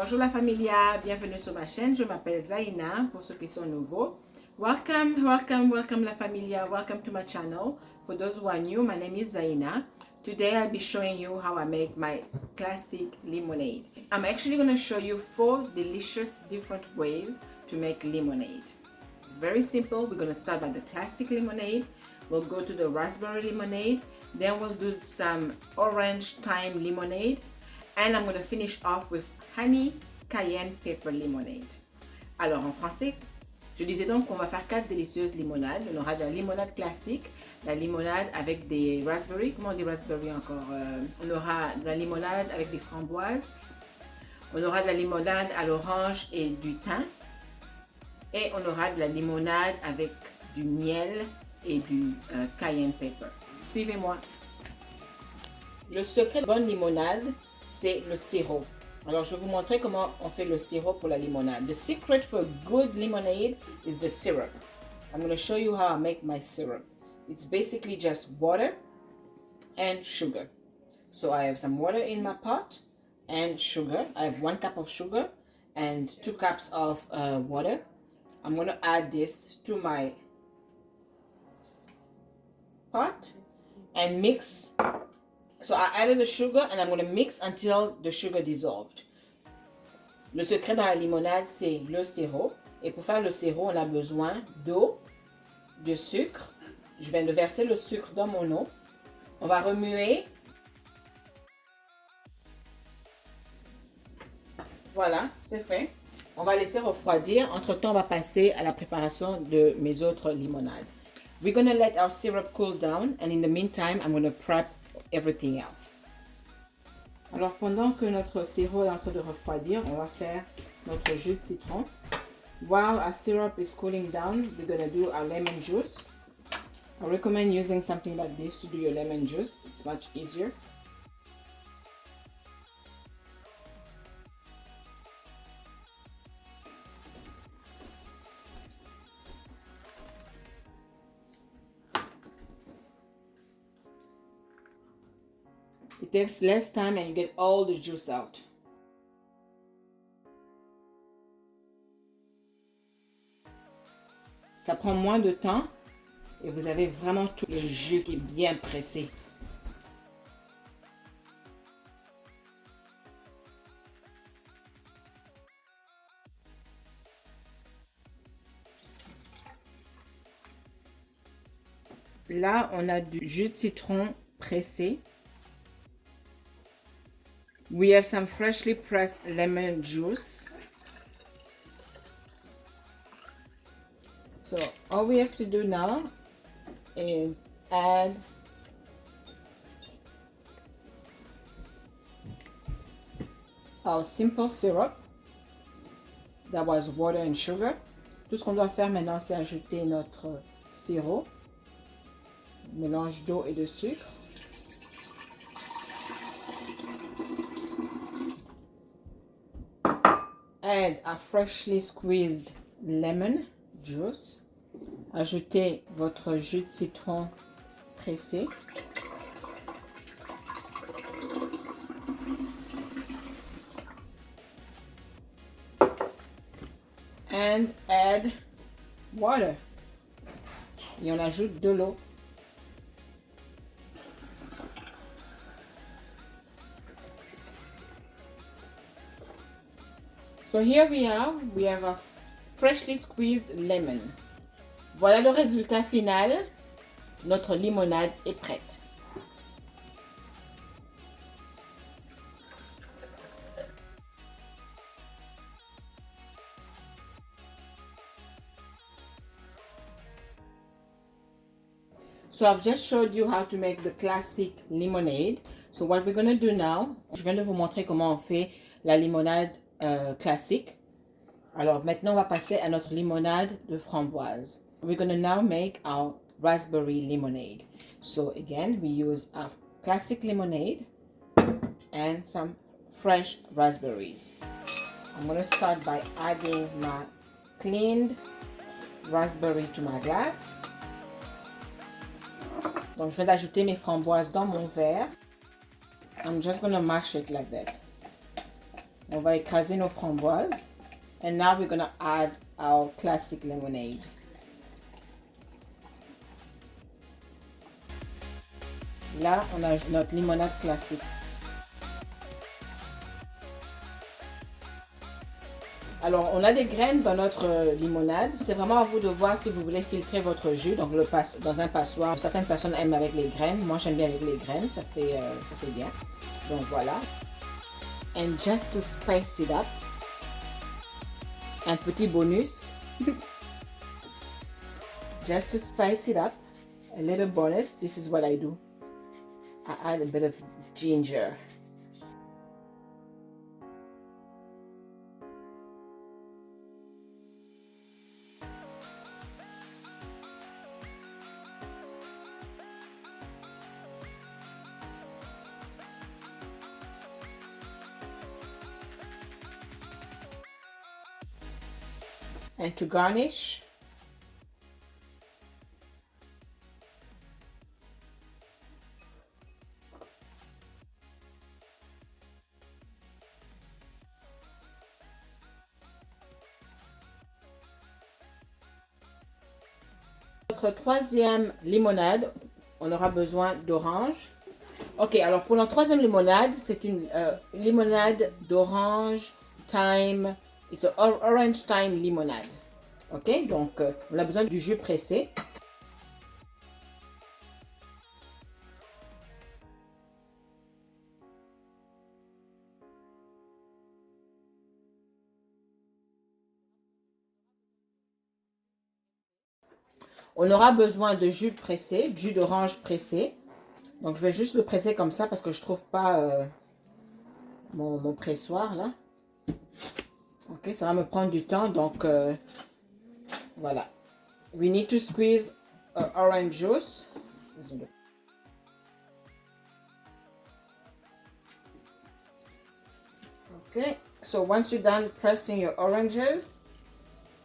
Bonjour la familia, bienvenue sur ma chaîne. Je m'appelle Zaina pour ceux qui sont nouveaux. Welcome la familia. Welcome to my channel. For those who are new, my name is Zaina. Today I'll be showing you how I make my classic lemonade. I'm actually going to show you 4 delicious different ways to make lemonade. It's very simple. We're going to start by the classic lemonade. We'll go to the raspberry lemonade. Then we'll do some orange thyme lemonade. And I'm going to finish off with honey cayenne pepper lemonade. Alors en français, je disais donc qu'on va faire 4 délicieuses limonades. On aura de la limonade classique, la limonade avec des raspberries. Comment on dit raspberry encore? On aura de la limonade avec des framboises. On aura de la limonade à l'orange et du thym. Et on aura de la limonade avec du miel et du cayenne pepper. Suivez-moi. Le secret de bonne limonade, c'est le sirop. Alors, je vais vous montrer comment on fait le sirop pour la limonade. The secret for good lemonade is the syrup. I'm going to show you how I make my syrup. It's basically just water and sugar. So I have some water in my pot and sugar. I have 1 cup of sugar and 2 cups of water. I'm going to add this to my pot and mix. So I added the sugar and I'm going to mix until the sugar dissolved. Le secret dans la limonade, c'est le sirop. Et pour faire le sirop, on a besoin d'eau, de sucre. Je viens de verser le sucre dans mon eau. On va remuer. Voilà, c'est fait. On va laisser refroidir. Entre-temps, on va passer à la préparation de mes autres limonades. We're going to let our syrup cool down. And in the meantime, I'm going to prep everything else. Alors pendant que notre sirop est en train de refroidir, on va faire notre jus de citron. While our syrup is cooling down, we're going to do our lemon juice. I recommend using something like this to do your lemon juice. It's much easier. It takes less time and you get all the juice out. Ça prend moins de temps et vous avez vraiment tout le jus qui est bien pressé. Là, on a du jus de citron pressé. We have some freshly pressed lemon juice. So all we have to do now is add our simple syrup. That was water and sugar. Tout ce qu'on doit faire maintenant, c'est ajouter notre sirop, mélange d'eau et de sucre. Add a freshly squeezed lemon juice. Ajoutez votre jus de citron pressé. And add water. Et on ajoute de l'eau. So here we have a freshly squeezed lemon. Voilà le résultat final. Notre limonade est prête. So I've just showed you how to make the classic lemonade. So what we're going to do now, je viens de vous montrer comment on fait la limonade classique. Alors maintenant, on va passer à notre limonade de framboise. We're going to now make our raspberry lemonade. So again, we use our classic lemonade and some fresh raspberries. I'm going to start by adding my cleaned raspberry to my glass. Donc, je vais ajouter mes framboises dans mon verre. I'm just going to mash it like that. On va écraser nos framboises. And now we're gonna add our classic lemonade. Là, on a notre limonade classique. Alors, on a des graines dans notre limonade. C'est vraiment à vous de voir si vous voulez filtrer votre jus. Donc, le passe dans un passoire. Certaines personnes aiment avec les graines. Moi, j'aime bien avec les graines. Ça fait bien. Donc, voilà. And just to spice it up, un petit bonus. Just to spice it up, a little bonus. This is what I do. I add a bit of ginger. And to garnish, notre troisième limonade, on aura besoin d'orange. Ok, alors pour notre troisième limonade, c'est une limonade d'orange, thyme. It's an orange thyme limonade. Ok, donc on a besoin du jus pressé. On aura besoin de jus pressé, jus d'orange pressé. Donc je vais juste le presser comme ça parce que je trouve pas mon pressoir là. Ok, ça va me prendre du temps, donc voilà. We need to squeeze orange juice. Okay, so once you're done pressing your oranges,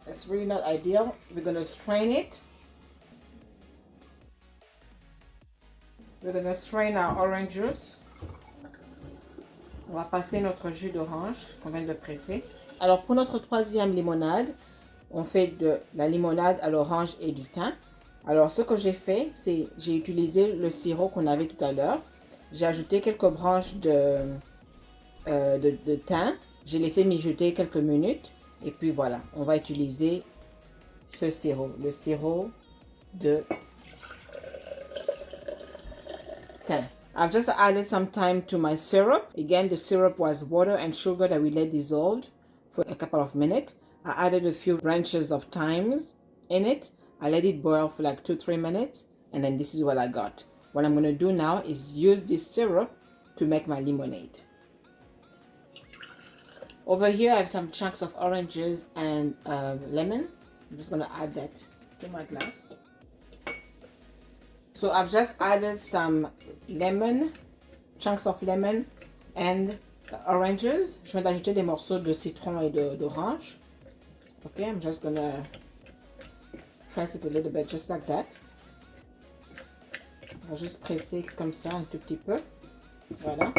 it's really not ideal. We're gonna strain it. We're gonna strain our orange juice. On va passer notre jus d'orange qu'on vient de presser. Alors pour notre troisième limonade, on fait de la limonade à l'orange et du thym. Alors ce que j'ai fait, c'est j'ai utilisé le sirop qu'on avait tout à l'heure. J'ai ajouté quelques branches de thym. J'ai laissé mijoter quelques minutes. Et puis voilà, on va utiliser ce sirop, le sirop de thym. I've just added some thyme to my syrup. Again, the syrup was water and sugar that we let dissolve for a couple of minutes. I added a few branches of thymes in it. I let it boil for like 2-3 minutes. And then this is what I got. What I'm going to do now is use this syrup to make my lemonade. Over here, I have some chunks of oranges and lemon. I'm just going to add that to my glass. So I've just added some lemon, chunks of lemon and oranges. Je viens d'ajouter des morceaux de citron et d'orange. Okay, I'm just gonna press it a little bit, just like that. On va juste presser comme ça un tout petit peu. Voilà.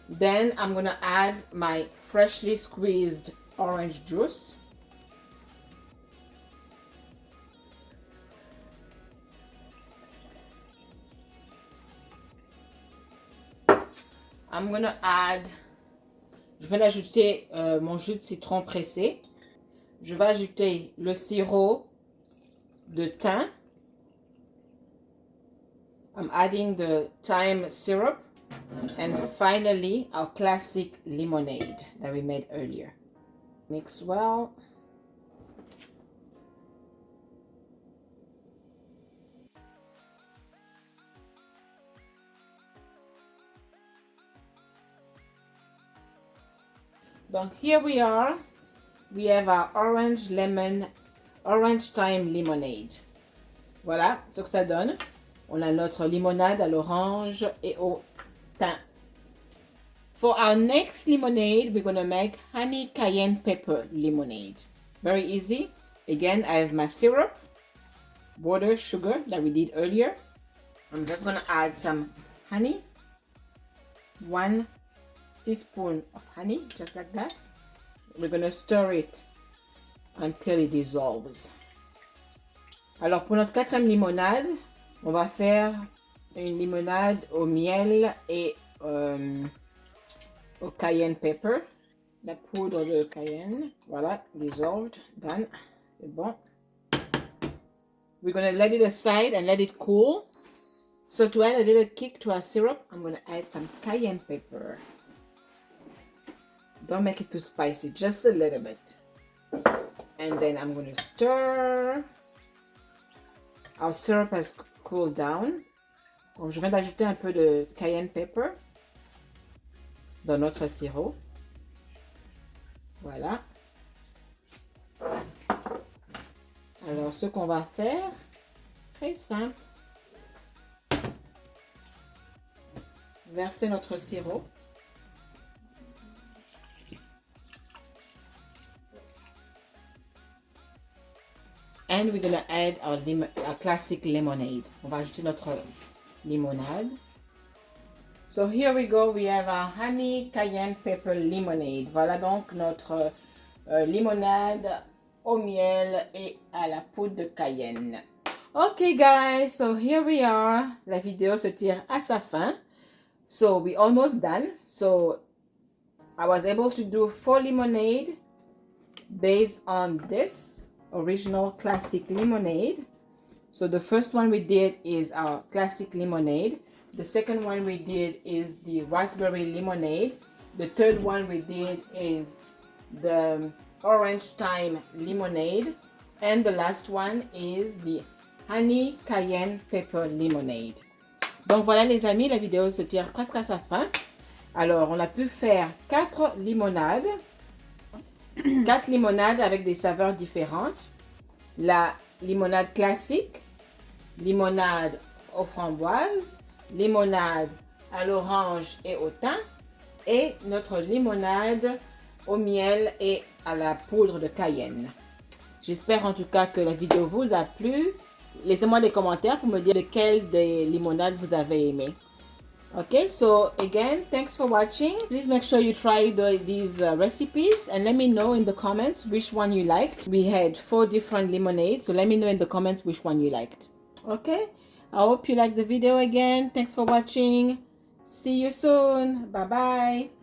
Then I'm gonna add my freshly squeezed orange juice. I'm gonna add, je vais ajouter mon jus de citron pressé. Je vais ajouter le sirop de thym. I'm adding the thyme syrup. And finally, our classic lemonade that we made earlier. Mix well. Donc here we are. We have our orange thyme lemonade. Voilà ce que ça donne. On a notre limonade à l'orange et au thym. For our next lemonade, we're going to make honey cayenne pepper lemonade. Very easy. Again, I have my syrup, water, sugar that we did earlier. I'm just going to add some honey. 1 teaspoon of honey, just like that. We're going to stir it until it dissolves. Alors, pour notre quatrième limonade, on va faire une limonade au miel et au cayenne pepper. La poudre de cayenne. Voilà, dissolved, done. C'est bon. We're going to let it aside and let it cool. So to add a little kick to our syrup, I'm going to add some cayenne pepper. Don't make it too spicy, just a little bit. And then I'm going to stir. Our syrup has cooled down. Donc, je viens d'ajouter un peu de cayenne pepper dans notre sirop. Voilà. Alors, ce qu'on va faire, très simple. Verser notre sirop. And we're going to add our classic lemonade. On va ajouter notre limonade. So here we go, we have our honey cayenne pepper lemonade. Voilà donc notre limonade au miel et à la poudre de cayenne. Okay guys, so here we are. La vidéo se tire à sa fin. So we're almost done. So I was able to do 4 lemonade based on this original classic lemonade. So the first one we did is our classic lemonade. The second one we did is the raspberry lemonade. The third one we did is the orange thyme lemonade. And the last one is the honey cayenne pepper lemonade. Donc voilà les amis, la vidéo se tire presque à sa fin. Alors on a pu faire 4 limonades. 4 limonades avec des saveurs différentes. La limonade classique, limonade aux framboises, limonade à l'orange et au thym et notre limonade au miel et à la poudre de cayenne. J'espère en tout cas que la vidéo vous a plu. Laissez-moi des commentaires pour me dire lequel des limonades vous avez aimé. Okay, so again, thanks for watching. Please make sure you try these recipes and let me know in the comments which one you liked. We had 4 different lemonades, so let me know in the comments which one you liked. Okay, I hope you liked the video again. Thanks for watching. See you soon. Bye-bye.